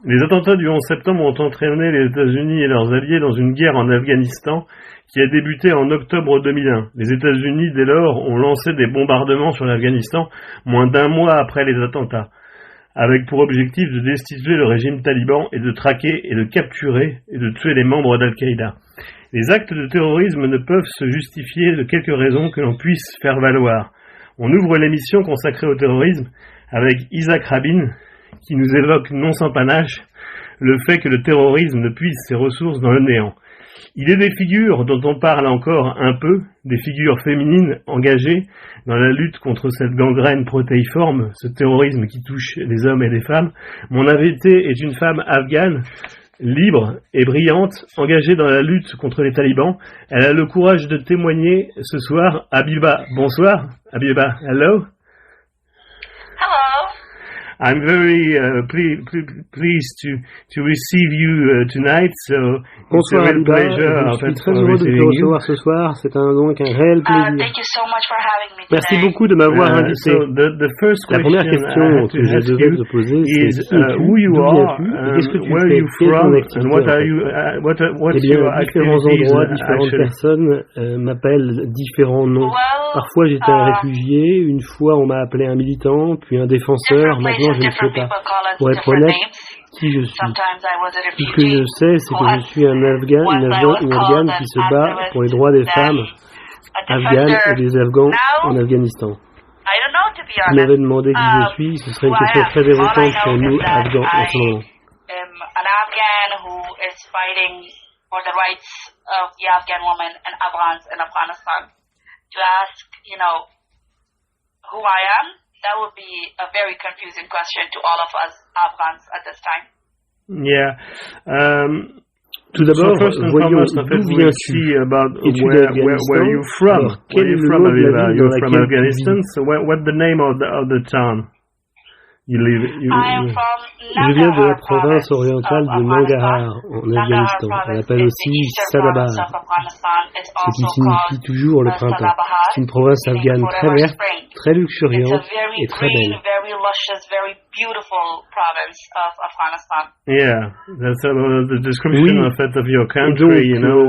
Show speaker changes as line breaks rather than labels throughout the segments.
Les attentats du 11 septembre ont entraîné les États-Unis et leurs alliés dans une guerre en Afghanistan qui a débuté en octobre 2001. Les États-Unis, dès lors, ont lancé des bombardements sur l'Afghanistan moins d'un mois après les attentats, avec pour objectif de destituer le régime taliban et de traquer et de capturer et de tuer les membres d'Al-Qaïda. Les actes de terrorisme ne peuvent se justifier de quelque raison que l'on puisse faire valoir. On ouvre l'émission consacrée au terrorisme avec Isaac Rabin, qui nous évoque non sans panache le fait que le terrorisme ne puise ses ressources dans le néant. Il est des figures dont on parle encore un peu, des figures féminines engagées dans la lutte contre cette gangrène protéiforme, ce terrorisme qui touche les hommes et les femmes. Mon invitée est une femme afghane, libre et brillante, engagée dans la lutte contre les talibans. Elle a le courage de témoigner ce soir. HABIBA, bonsoir. HABIBA, hello.
Hello.
I'm very pleased to receive you tonight. So
Bonsoir
it's a real
HABIBA,
pleasure.
je suis très heureux de te recevoir ce soir, c'est donc un réel plaisir.
Thank you so much for having me
Merci
today.
beaucoup de m'avoir invité.
So the first
La première question que je devais te poser, c'est qui es-tu,
who you
d'où
are,
viens-tu, et qu'est-ce que tu
where
fais,
you
quelle est ton
from,
activité
and what
en
are
fait.
you, what's
Eh bien,
your
différents
activities
endroits, différentes
actually?
personnes m'appellent différents noms.
Well,
Parfois j'étais un réfugié, une fois on m'a appelé un militant, puis un défenseur,
different
maintenant
places
je ne
and
sais
different
pas.
people call us
Pour être
different
honnête,
names.
qui je suis.
Sometimes I was a
Tout ce que je
refugee.
sais, c'est que je suis un Afghan, une Afghane qui se bat pour les droits des femmes afghanes et des Afghans en Afghanistan.
I don't know, to be
Si tu
honest.
m'avais demandé qui je suis, ce serait une question très déroutante pour nous, Afghans, en ce moment.
I'm an Afghan who is fighting for the rights of the Afghan women and Afghans in Afghanistan. To ask, who I am, that would be a very confusing question to all of us Afghans at this time.
Yeah.
Tout d'abord,
first and
voyons
foremost,
d'où viens-tu.
Es-tu
d'Afghanistan?
where you from?
Alors, quel
Where
est
you
le
from,
nom de la
HABIBA?
ville
You're
dans
from
laquelle tu
Afghanistan.
vis?
So what's the name of the town you live?
I am from
Je viens de la
Nangarhar
province
province
orientale
of
de Nangarhar,
Afghanistan.
en
Nangarhar
Afghanistan. On
province
l'appelle
is
aussi
the eastern
Sadabar,
province of Afghanistan. It's
ce qui
also
signifie
called
toujours le printemps.
Sadabahar,
C'est une province
meaning
afghane très
forever
verte,
spring.
très
It's a
luxuriante
very
et très
green,
belle.
very luscious, very beautiful province of Afghanistan.
Yeah, that's the description
Oui.
of your
Et
country,
donc,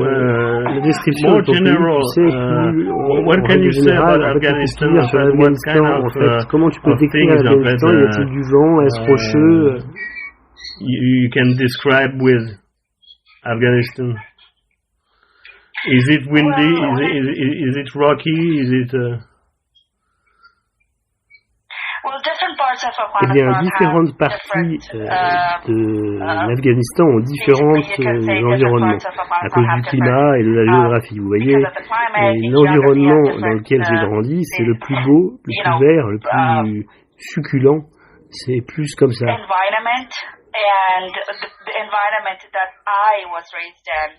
la description
more
de ton pays,
general,
tu sais, plus
what
en
can you
règle
say
générale,
about
en fait, on peut
Afghanistan?
dire sur
What
l'Afghanistan,
kind
en fait, comment tu peux
of
décrire
things,
l'Afghanistan? Y a-t-il du vent? Est-ce rocheux?
you can describe with Afghanistan? Is it windy? Is it rocky? Is it?
Well, different parts of
Eh bien,
Afghanistan
différentes
have
parties
different,
de l'Afghanistan ont différents environnements à cause du climat et de la géographie. Vous voyez, et l'environnement dans lequel j'ai grandi, c'est le plus beau, le plus vert, le plus succulent. C'est plus comme ça.
environment, and the environment that I was raised in,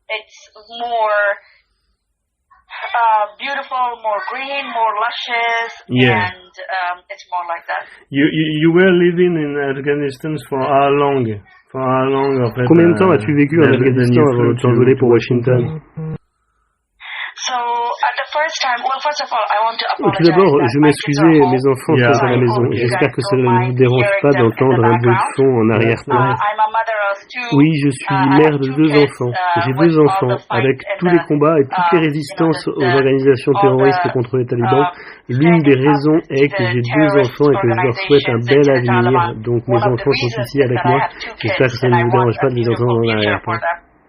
it's more beautiful, more green, more luscious,
Yeah.
and it's more like that.
You were living in Afghanistan for how long? For how long? En fait,
Combien de temps as-tu vécu en Afghanistan avant de t'envoler pour Washington?
So at the first time, well, first of all, I want to
Tout
apologize.
d'abord,
that
je
my
m'excusais,
kids are
mes
home.
enfants
Yeah.
sont à la maison. J'espère que cela ne vous dérange pas d'entendre un bruit de fond en arrière-plan.
I'm a mother of two.
Oui, je suis mère de deux enfants. J'ai deux enfants. Avec tous les combats et toutes les résistances aux organisations terroristes contre les talibans, l'une des raisons est que j'ai deux enfants et que je leur souhaite un bel avenir. Donc mes enfants sont ici avec moi. J'espère que ça ne vous dérange pas de les entendre en arrière-plan.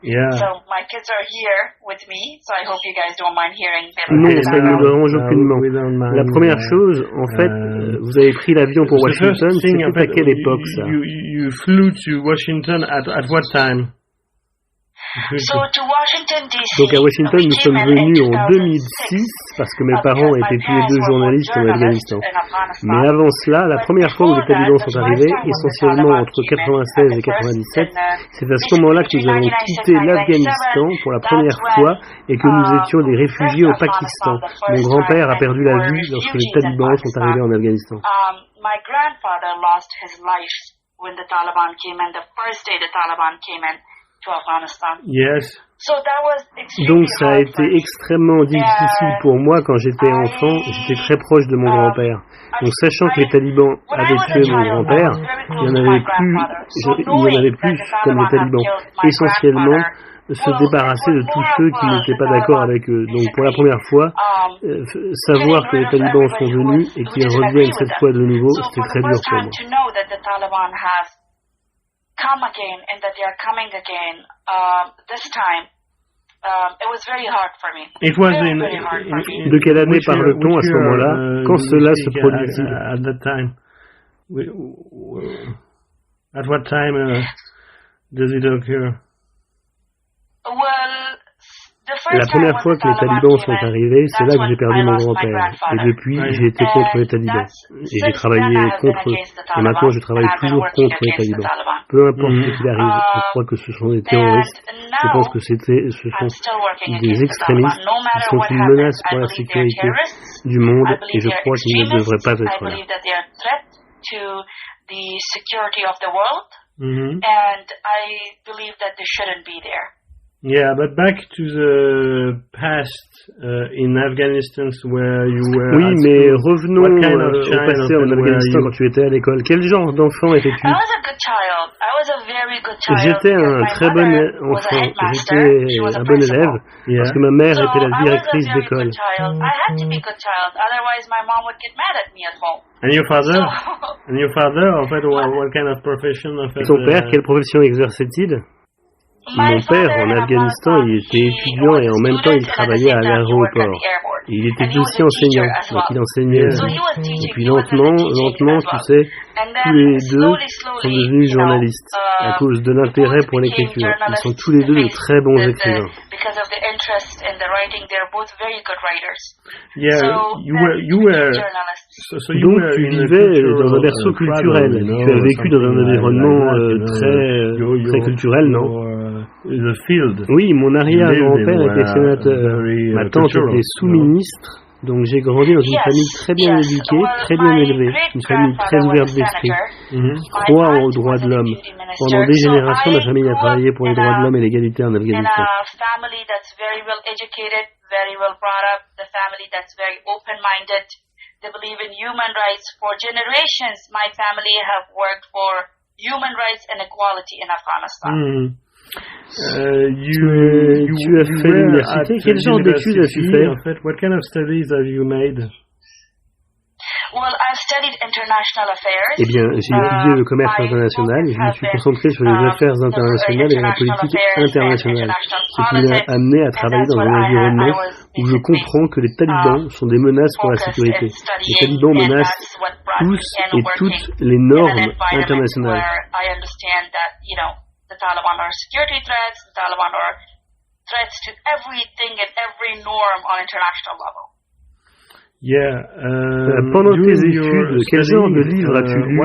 Yeah.
So my kids are here with me, so I hope you guys don't mind hearing them.
Non,
Okay,
ça ne nous dérange aucunement.
we don't mind,
La première chose, en fait, vous avez pris l'avion pour
the first
Washington,
thing, en
c'était à
fait,
quelle époque ça?
You flew to Washington at what time?
So to Washington DC.
Donc à Washington,
we
nous
came
sommes
in
venus en
2006,
2006 parce que mes parents
because my
étaient tous les deux
parents were
journalistes en
journalists
Afghanistan.
in Afghanistan.
Mais avant cela, la première fois où les talibans sont arrivés, essentiellement entre 96 et 97, c'est à ce moment-là que nous avons quitté l'Afghanistan pour la première fois et que nous étions des réfugiés au Pakistan. Mon grand-père a perdu la vue lorsque les talibans sont arrivés en Afghanistan.
My grandfather lost his life when the Taliban came in, the first day the Taliban came in. to Afghanistan.
Yes.
So that was
Donc
extremely
ça a
hard
été
for me.
extrêmement difficile pour moi quand j'étais enfant, j'étais très proche de mon grand-père. Donc sachant que les talibans
When I
avaient
was a
tué mon
child, I
grand-père,
was very
il y
close
en
to
avait
my grandfather. So
il y en avait
knowing
plus
that the
comme les
Taliban had
talibans.
killed my
Essentiellement,
grandfather,
se débarrasser de tous ceux qui n'étaient pas d'accord avec eux. Donc pour la première fois, savoir que les talibans sont venus et qu'ils reviennent cette fois de nouveau, c'était très dur pour moi.
Come again and that they are coming again this time. It was very hard for me. Very hard for me.
De quelle année parle-t-on à ce moment-là? Quand cela se produit-il?
At that time, at what time does it occur?
Well,
La première fois que les talibans sont arrivés, c'est là que j'ai perdu mon grand-père. Et depuis, j'ai été contre les talibans. Et j'ai travaillé contre eux. Et maintenant, je travaille toujours contre les talibans. Peu importe ce qu'il arrive, je crois que ce sont des terroristes. Je pense que ce sont des extrémistes qui sont une menace pour la sécurité du monde. Et je crois qu'ils ne devraient pas être là.
And I believe that they shouldn't be there.
Yeah, but back to the past in Afghanistan where you were.
Oui, mais revenons au passé en Afghanistan quand tu étais à l'école. Quel genre d'enfant étais-tu?
I was a good child. I was a very good child.
J'étais un très bon enfant. J'étais un bon élève parce que ma mère était la directrice d'école.
I had to be a good child, otherwise my mom would get mad at me at home.
And your father? And your father, en fait, what kind of profession? En fait,
ton père, quelle profession exerçait-il? Mon père, en Afghanistan, il était étudiant et en même temps, il travaillait à l'aéroport. Et il était aussi enseignant, donc il enseignait aussi. Et puis lentement, tu sais, tous les deux sont devenus journalistes à cause de l'intérêt pour l'écriture. Ils sont tous les deux de très bons écrivains. Donc tu vivais dans un berceau culturel. Tu as vécu dans un environnement très culturel, non? Oui, mon arrière-grand-père était sénateur. Ma tante était sous-ministre. Donc j'ai grandi dans une famille très bien éduquée, très bien élevée, une famille très ouverte d'esprit, qui croit aux droits de l'homme. Pendant des générations, ma famille a travaillé pour les droits de l'homme et l'égalité en Afghanistan.
They believe in human rights. For generations, my family have worked for human rights and equality in Afghanistan.
Tu as fait l'université. Quel genre d'études as-tu fait?
En fait, what kind of studies have you made?
Well, I've studied international affairs.
Eh bien, j'ai étudié le commerce international et je me suis concentré sur les affaires internationales et la politique internationale, ce qui m'a amené à travailler dans un environnement où je comprends que les talibans sont des menaces pour la sécurité. Les talibans menacent tous et toutes les normes internationales.
The Taliban are security threats, the Taliban are threats to everything and every norm on international level.
Pendant tes études, quel genre de livres as-tu lu?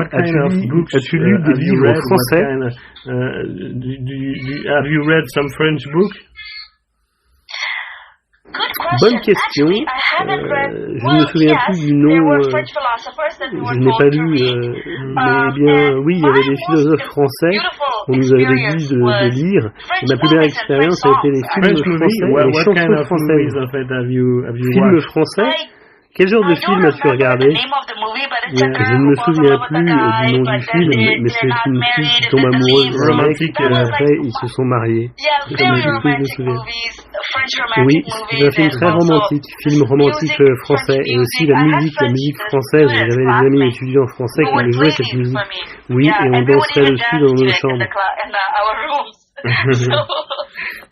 As-tu lu des livres en français?
Have you read some French books?
Bonne question. Je ne me souviens plus du nom. Je n'ai pas lu. Mais bien, oui, il y avait des philosophes français qu'on nous avait dit de lire. Et ma plus belle expérience a été les films français et les chansons françaises. Films français? Quel genre de film as-tu regardé? Je ne me souviens plus du nom du film, mais c'est une fille qui tombe amoureuse d'un mec et après ils se sont mariés. C'est comme ça que je me souviens. Oui, c'est un film très romantique, film romantique français, et aussi la musique française. J'avais des amis étudiants français qui me jouaient cette musique. Oui, et on danserait dessus dans nos chambres.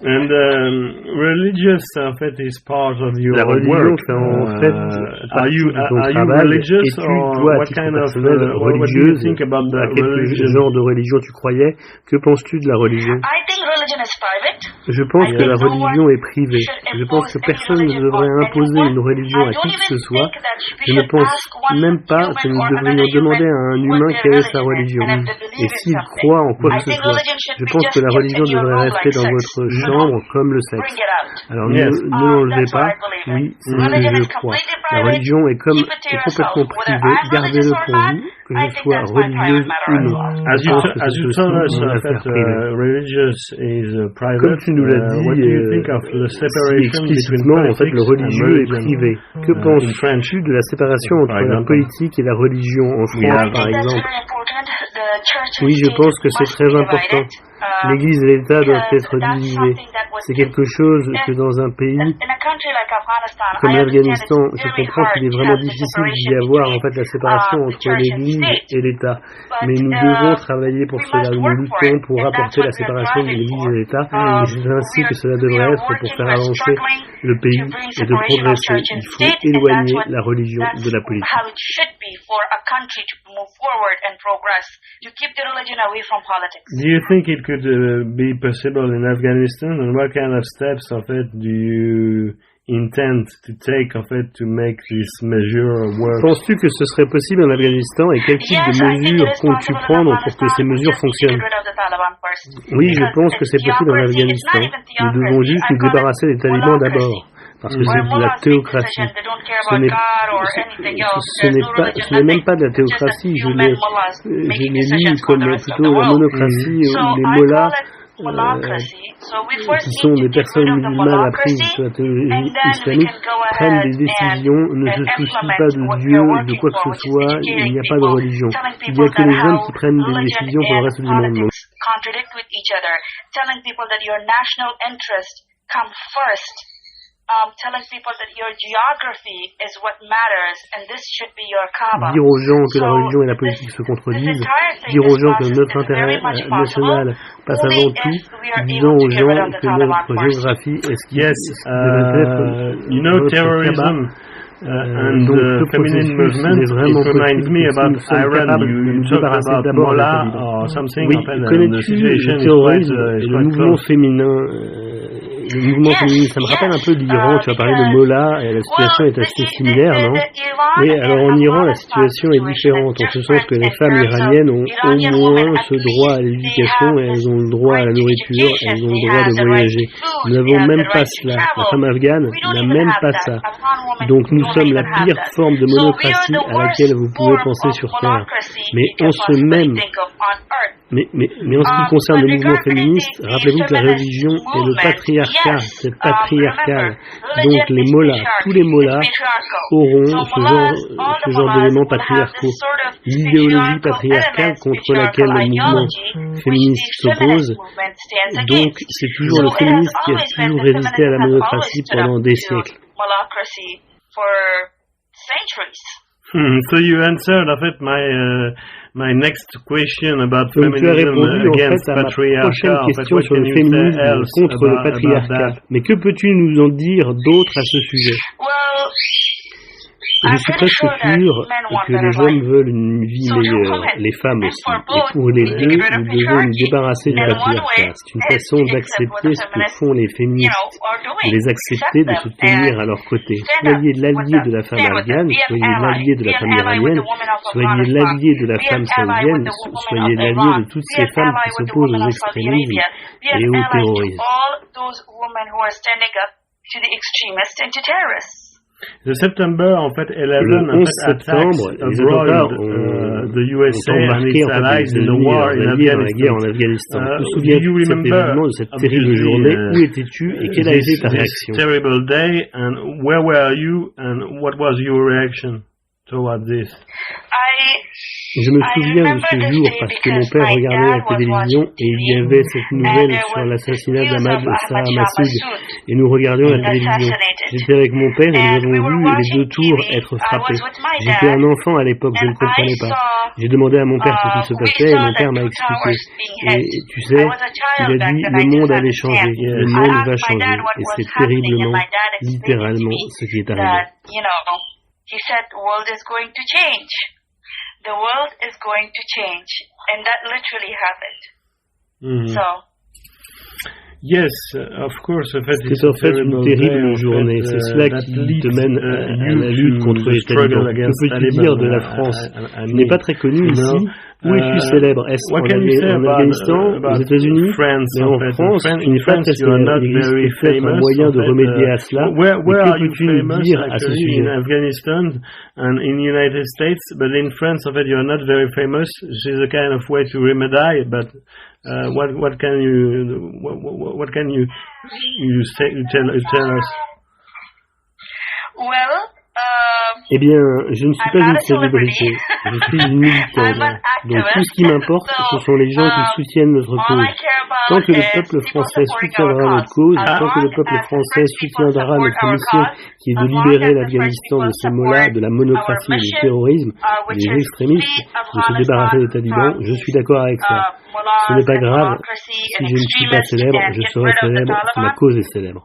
And religious, en fait, is part of your
La religion,
work.
c'est en fait partie de ton travail.
Religious,
et toi, à titre personnel, religieuse, à quel genre de religion tu croyais? Que penses-tu de la religion? Je pense que la religion est privée. Je pense que personne ne devrait imposer une religion à qui que ce soit. Je ne pense même pas que nous devrions demander à un humain quelle est sa religion. Et s'il croit en quoi que ce soit, je pense que la religion devrait rester dans votre chambre chambre comme le sexe. Alors ne l'enlevez pas, oui, c'est ce que je crois. La religion est complètement privée, gardez-le pour vous, que je sois religieuse ou non.
As you told us, religious is private.
Comme tu nous l'as dit, explicitement, en fait, le religieux est privé. Que penses-tu de la séparation entre la politique et la religion en France, par exemple? Oui, je pense que c'est très important. L'Église et l'État doivent être divisés. C'est quelque chose que dans un pays comme l'Afghanistan, je comprends qu'il est vraiment difficile d'y avoir en fait la séparation entre l'Église et l'État. Mais nous devons travailler pour cela. Nous luttons pour apporter la séparation de l'Église et l'État. Et c'est ainsi que cela devrait être pour faire avancer le pays et de progresser. Il faut éloigner la religion de la politique.
Do you think it could be possible in Afghanistan, and what kind of steps of it do you intend to take of it to make this measure work?
Penses-tu que ce serait possible en Afghanistan, et quel type de mesures comptes-tu prendre pour que ces mesures fonctionnent? Oui, je pense que c'est possible en Afghanistan. Nous devons juste nous débarrasser des talibans d'abord. Parce que c'est de la théocratie. Ce n'est même pas de la théocratie. Je l'ai lu comme plutôt la monocratie où les mollahs, qui sont des personnes musulmanes apprises sur la théologie islamique, prennent des décisions, ne se soucient pas de Dieu, de quoi que ce soit, il n'y a pas de religion. Il n'y a que les hommes qui prennent des décisions pour le reste du monde. Dire aux gens que la religion et la politique se contredisent, dire aux gens que notre intérêt national passe avant tout, disant aux gens que notre géographie est ce qui est
terrorism. And the feminine movement, it reminds me about Iran. You talked about Mullah or something.
Oui, connais-tu le terrorisme et le mouvement féminin? Le mouvement féministe, ça me rappelle un peu l'Iran. Tu as parlé de Mollah, et la situation est assez similaire, non? Oui, alors en Iran, la situation est différente, en ce sens que les femmes iraniennes ont au moins ce droit à l'éducation, et elles ont le droit à la nourriture, elles ont le droit de voyager. Nous n'avons même pas cela. La femme afghane n'a même pas ça. Donc nous sommes la pire forme de monocratie à laquelle vous pouvez penser sur Terre. Mais en ce même... Mais en ce qui concerne le mouvement féministe, rappelez-vous que la religion est le patriarcat, c'est patriarcal. Donc les mollahs, tous les mollahs auront ce genre d'éléments patriarcaux. L'idéologie patriarcale contre laquelle le mouvement féministe s'oppose, donc c'est toujours le féministe qui a toujours résisté à la monocratie pendant des siècles.
So you answered, en fait, my next question about feminism against patriarchat.
Prochaine question sur le féminisme contre le patriarcat. Mais que peux-tu nous en dire d'autre à ce sujet? Je suis presque sûr que les hommes veulent une vie meilleure, les femmes aussi. Et pour les deux, nous devons nous débarrasser du patriarcat. C'est une façon d'accepter ce que font les féministes, de les accepter, de se tenir à leur côté. Soyez l'allié de la femme afghane, soyez l'allié de la femme iranienne, soyez l'allié de la femme saoudienne, soyez l'allié de toutes ces femmes qui s'opposent aux extrémismes et au terrorisme.
Le September, en fait, 11
septembre, les attentats
the USA and its allies in the war in
Afghanistan. Te souviens-tu de cet événement, de cette terrible journée? Où étais-tu et quelle a été ta réaction?
Terrible day, and where were you, and what was your reaction toward this?
Je me souviens de ce jour parce que mon père regardait la télévision et il y avait cette nouvelle sur l'assassinat d'Ahmad Massoud et nous regardions la télévision. J'étais avec mon père et nous avons vu les deux tours être frappés. J'étais un enfant à l'époque, je ne comprenais pas. J'ai demandé à mon père ce qui se passait et mon père m'a expliqué. Et tu sais, il a dit le monde allait changer, le monde va changer et c'est terriblement, littéralement ce qui est arrivé.
The world is going to change, and that literally happened. So.
Yes, of course.
C'est en fait une terrible journée. C'est cela qui te mène à la lutte contre les talibans. Que peux-tu dire de la France? Tu n'es pas très connu ici, Où es-tu célèbre? Est-ce en Afghanistan, aux États-Unis, mais en France, tu n'es pas très célèbre. Il existe peut-être un moyen de remédier à cela.
Where
que
are you
peux-tu nous
famous
dire à ce
actually
sujet?
in Afghanistan and in the United States, but in France, en fait, you are not very famous. This is a kind of way to remedy, but what can you tell us?
Well,
Eh bien, je ne suis pas une célébrité, je suis une militante. Donc tout ce qui m'importe, ce sont les gens qui soutiennent notre cause. Tant que le peuple français soutiendra notre cause, tant que le peuple français soutiendra notre mission, qui est de libérer l'Afghanistan de ces mots-là, de la monocratie et du terrorisme, des extrémistes, de se débarrasser des talibans, je suis d'accord avec ça. Ce n'est pas grave, si je ne suis pas célèbre, je serai célèbre, ma cause est célèbre.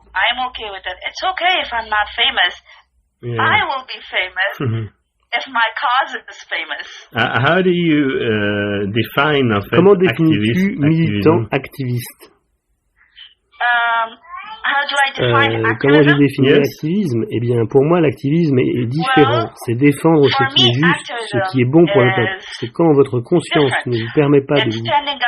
Yeah.
I will be famous if my cause is famous.
How do you define a
Comment définis-tu militant activiste? Comment je définis l'activisme? Eh bien, pour moi, l'activisme est différent. C'est défendre ce qui est juste, ce qui est bon pour le peuple. C'est quand votre conscience ne vous permet pas de vous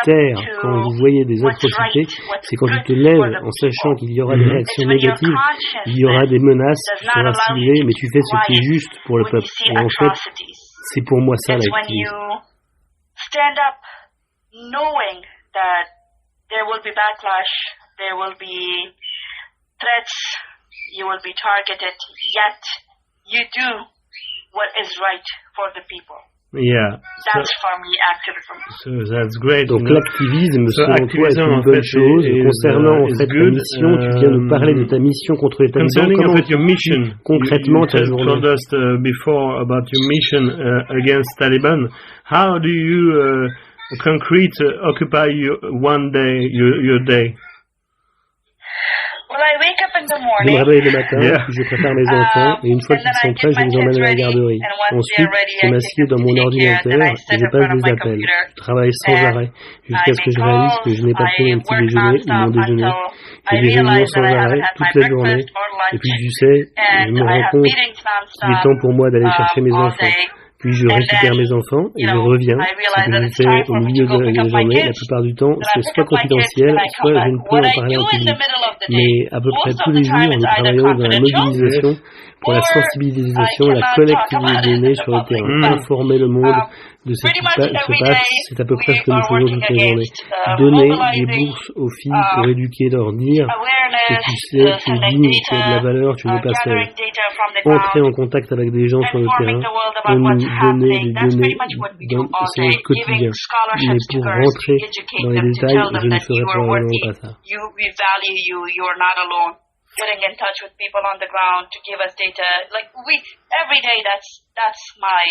taire quand vous voyez des atrocités, c'est quand tu te lèves en sachant qu'il y aura des réactions négatives, il y aura des menaces, tu seras ciblé, mais tu fais ce qui est juste pour le peuple. Et en fait, c'est pour moi ça l'activisme.
There will be threats, you will be targeted, yet you do what is right for the people.
Yeah.
That's for me activism.
So that's great.
Donc l'activisme, selon toi, est une bonne chose. Concernant en fait ta mission, tu viens de parler de ta mission contre les talibans. Comment
your mission,
concrètement ta journée?
You told us before about your mission against Taliban. How do you occupy one day, your day?
Je me réveille le matin, puis je prépare mes enfants, et une fois qu'ils sont prêts, je les emmène à la garderie. Ensuite, je m'assieds dans mon ordinateur et je passe des appels. Je travaille sans arrêt, jusqu'à ce que je réalise que je n'ai pas pris mon petit déjeuner ou mon déjeuner. J'ai des réunions sans arrêt, toute la journée, et puis tu sais, je me rends compte qu'il est temps pour moi d'aller chercher mes enfants. Puis je récupère mes enfants et je reviens. Ce que je fais au milieu de la journée, la plupart du temps, c'est soit confidentiel, soit je ne peux en parler en public. Mais à peu près tous les jours, nous travaillons dans la mobilisation, pour la sensibilisation, la collecte des données sur le terrain, informer le monde de ce qui se passe, c'est à peu près ce que nous faisons toute la journée. Donner des bourses aux filles pour éduquer, leur dire que tu sais, tu es digne, tu as de la valeur, tu n'es pas seul. Entrer en contact avec des gens sur le terrain pour nous donner des données, c'est notre quotidien. Mais pour rentrer dans les détails, je ne ferai probablement pas ça.
Getting in touch with people on the ground to give us data, like every day that's my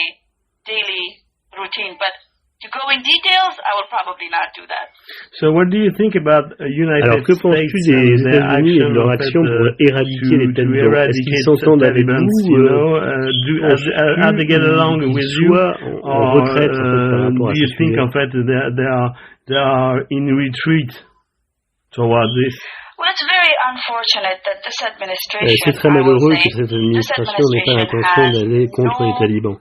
daily routine, but to go in details, I will probably not do that.
So what do you think about United
Alors, que penses-tu des États-Unis et de leur action pour éradiquer les talibans? Est-ce qu'ils s'entendent avec vous?
How they get along with you?
En retraite, par rapport à
do you think, en fait, they are in retreat towards this?
C'est très malheureux que cette administration n'ait pas l'intention d'aller contre les talibans.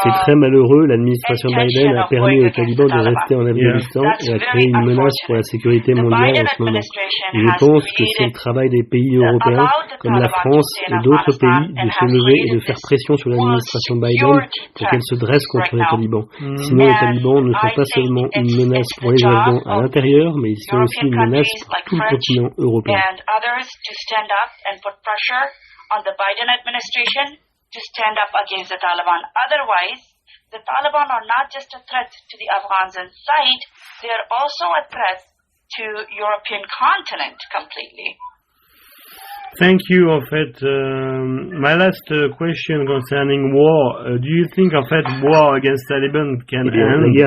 C'est très malheureux, l'administration Biden a permis aux talibans de rester en Afghanistan et a créé une menace pour la sécurité mondiale en ce moment. Et je pense que c'est le travail des pays européens, comme la France et d'autres pays, de se lever et de faire pression sur l'administration Biden pour qu'elle se dresse contre les talibans. Sinon, les talibans ne sont pas seulement une menace pour les Afghans à l'intérieur, mais ils sont aussi une menace pour tout le continent européen.
And others to stand up and put pressure on the Biden administration to stand up against the Taliban. Otherwise, the Taliban are not just a threat to the Afghans inside, they are also a threat to European continent completely.
Thank you, en fait. My last question concerning war. Do you think, en fait, war against Taliban can end?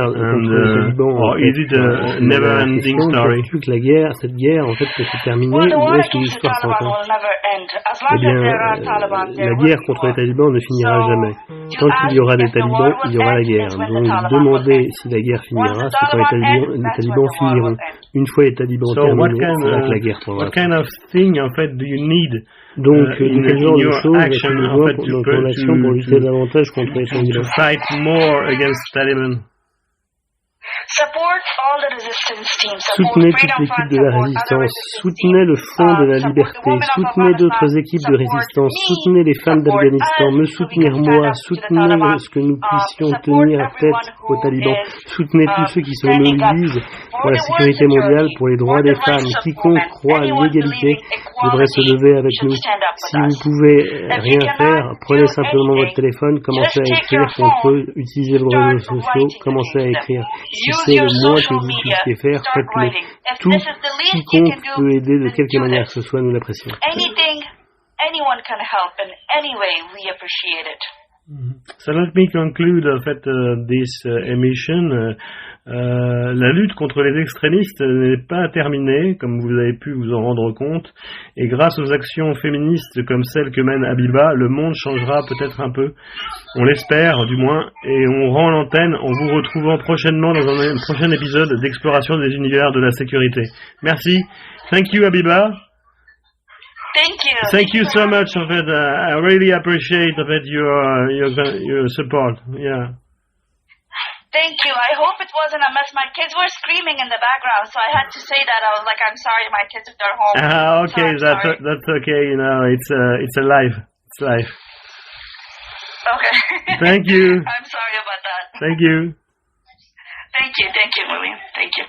Or is it a never-ending story?
Cette guerre, en fait, peut se terminer, ou est-ce qu'une histoire sans fin? Eh bien, la guerre contre les talibans ne finira jamais. Tant qu'il y aura des talibans, il y aura la guerre. Donc, demander si la guerre finira, c'est quand les talibans finiront. Une fois les talibans terminés, c'est là que la guerre prendra.
What kind of thing, en fait, do you need?
Donc, quel genre de choses as-tu besoin dans ton action pour lutter davantage contre les talibans?
To fight more against Taliban.
Soutenez toute l'équipe de la résistance, soutenez le Front de la liberté, soutenez d'autres équipes de résistance, soutenez les femmes d'Afghanistan, me soutenir moi, soutenez ce que nous puissions tenir tête aux talibans, soutenez tous ceux qui se mobilisent pour la sécurité mondiale, pour les droits des femmes. Quiconque croit à l'égalité devrait se lever avec nous. Si vous pouvez rien faire, prenez simplement votre téléphone, commencez à écrire contre eux, utilisez vos réseaux sociaux, commencez à écrire. Si c'est le moins que vous puissiez faire, faites-le. Tout quiconque peut aider de quelque manière que ce soit, nous l'apprécions.
So let me conclude this emission. La lutte contre les extrémistes n'est pas terminée, comme vous avez pu vous en rendre compte, et grâce aux actions féministes comme celles que mène HABIBA, le monde changera peut-être un peu. On l'espère, du moins, et on rend l'antenne en vous retrouvant prochainement dans un prochain épisode d'Exploration des univers de la sécurité. Merci. Thank you, HABIBA. Thank you so much. I really appreciate your support. Yeah.
Thank you. I hope it wasn't a mess. My kids were screaming in the background, so I had to say that. I was like, I'm sorry, my kids, if they're home.
Okay, that's okay. You know, it's a life. It's life.
Okay.
Thank you.
I'm sorry about that.
Thank you.
Thank you, William. Thank you.